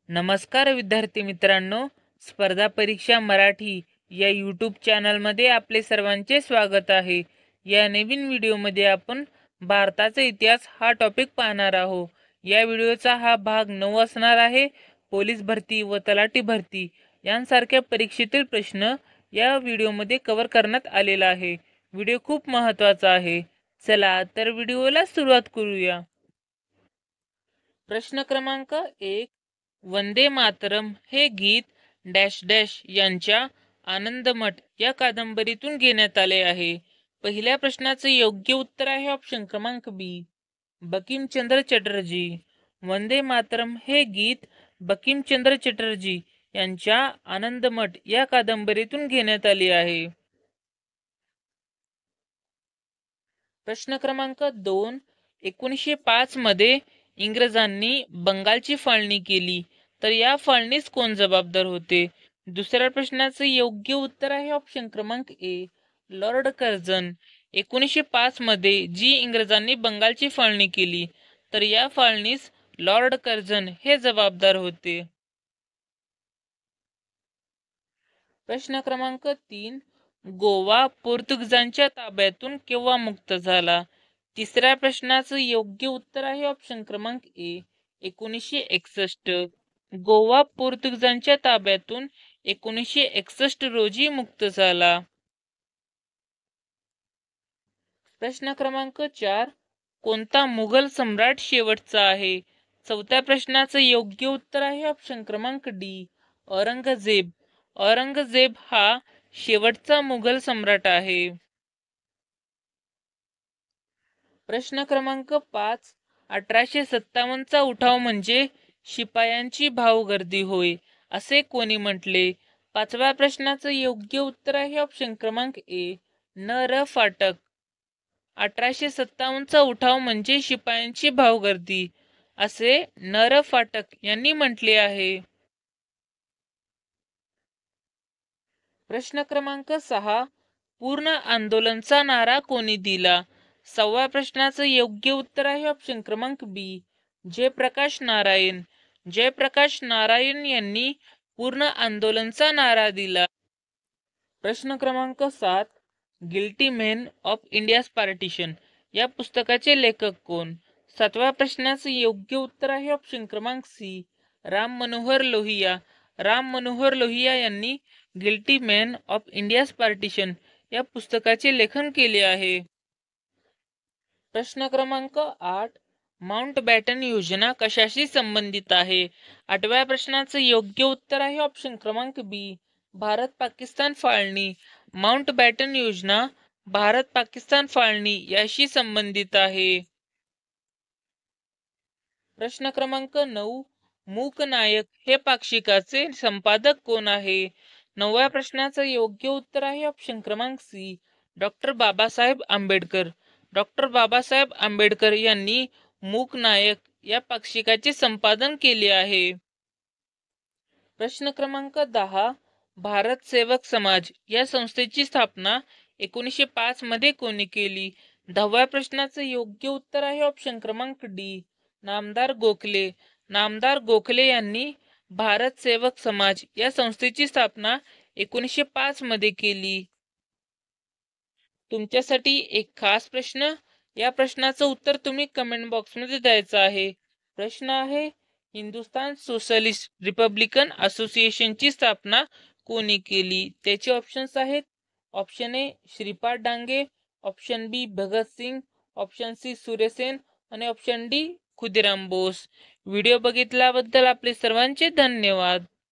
नमस्कार विद्यार्थी मित्रांनो, स्पर्धा परीक्षा मराठी या यूट्यूब चॅनलमध्ये आपले सर्वांचे स्वागत आहे। या नवीन व्हिडिओमध्ये आपण भारताचा इतिहास हा टॉपिक पाहणार आहोत। या व्हिडिओचा हा भाग 9 असणार आहे। पोलीस भरती व तलाठी भरती यांसारख्या परीक्षेतील प्रश्न या व्हिडिओमध्ये कव्हर करण्यात आलेला आहे। व्हिडिओ खूप महत्त्वाचा आहे। चला तर व्हिडिओला सुरुवात करूया। प्रश्न क्रमांक 1, वंदे मातरम हे गीत डॅश डॅश यांच्या आनंदमठ या कादंबरीतून घेण्यात आले आहे। पहिल्या प्रश्नाचे योग्य उत्तर आहे ऑप्शन क्रमांक बी, बंकिमचंद्र चटर्जी। वंदे मातरम हे गीत बंकिमचंद्र चटर्जी यांच्या आनंदमठ या कादंबरीतून घेण्यात आले आहे। प्रश्न क्रमांक 2, 1905 मध्ये इंग्रजांनी बंगालची फाळणी केली, तर या फाळणीस कोण जबाबदार होते? दुसऱ्या प्रश्नाचे योग्य उत्तर आहे ऑप्शन क्रमांक ए, लॉर्ड कर्झन। 1905 मध्ये जी इंग्रजांनी बंगालची फाळणी केली, तर या फाळणीस लॉर्ड कर्झन हे जबाबदार होते। प्रश्न क्रमांक 3, गोवा पोर्तुगीजांच्या ताब्यातून केव्हा मुक्त झाला? तिसऱ्या प्रश्नाचं योग्य उत्तर आहे ऑप्शन क्रमांक ए, 1961। गोवा पोर्तुगीजांच्या ताब्यातून 1961 रोजी मुक्त झाला। प्रश्न क्रमांक 4, कोणता मुघल सम्राट शेवटचा आहे? चौथ्या प्रश्नाचं योग्य उत्तर आहे ऑप्शन क्रमांक डी, औरंगजेब। औरंगजेब हा शेवटचा मुघल सम्राट आहे। प्रश्न क्रमांक 5, 1857 चा उठाव म्हणजे शिपायांची भावगर्दी होय असे कोणी म्हटले? पाचव्या प्रश्नाचं योग्य उत्तर आहे ऑप्शन क्रमांक ए, न र फाटक। 1857 चा उठाव म्हणजे शिपायांची भावगर्दी असे न र फाटक यांनी म्हटले आहे। प्रश्न क्रमांक 6, पूर्ण आंदोलनचा नारा कोणी दिला? सहाव्या प्रश्नाचं योग्य उत्तर आहे ऑप्शन क्रमांक बी, जयप्रकाश नारायण। जयप्रकाश नारायण यांनी पूर्ण आंदोलनचा नारा दिला। प्रश्न क्रमांक 7, guilty main of India's partition या पुस्तकाचे लेखक कोण? सातव्या प्रश्नाचं योग्य उत्तर आहे ऑप्शन क्रमांक सी, राम मनोहर लोहिया। राम मनोहर लोहिया यांनी guilty man of India's partition या पुस्तकाचे लेखन केले आहे। प्रश्न क्रमांक 8, माउंटबॅटन योजना कशाशी संबंधित आहे? आठव्या प्रश्नाचं योग्य उत्तर आहे ऑप्शन क्रमांक बी, भारत पाकिस्तान फाळणी। माउंटबॅटन योजना भारत पाकिस्तान फाळणी याशी संबंधित आहे। प्रश्न क्रमांक 9, मूक नायक हे पाक्षिकाचे संपादक कोण आहे? नवव्या प्रश्नाचं योग्य उत्तर आहे ऑप्शन क्रमांक C, doctor Babasaheb Ambedkar. Doctor Babasaheb Ambedkar यांनी मूक नायक या पाक्षिकाचे संपादन केले आहे। प्रश्न क्रमांक 10, भारत सेवक समाज या संस्थेची स्थापना 1905 मध्ये कोणी केली? 10व्या प्रश्नाचं योग्य उत्तर आहे ऑप्शन क्रमांक डी, नामदार गोखले। नामदार गोखले यांनी भारत सेवक समाज या संस्थेची स्थापना 1905 मध्ये केली। तुमच्यासाठी एक खास प्रश्न, या प्रश्नाचं उत्तर तुम्ही कमेंट बॉक्स मध्ये द्यायचं आहे। प्रश्न आहे, हिंदुस्तान सोशलिस्ट रिपब्लिकन असोसिएशनची स्थापना कोणी केली? त्याचे ऑप्शन्स आहेत option A Shripad Dange, option B Bhagat Singh, option C Surya Sen आणि option D Khudiram Bose. Video बघितल्याबद्दल आपले सर्वांचे धन्यवाद।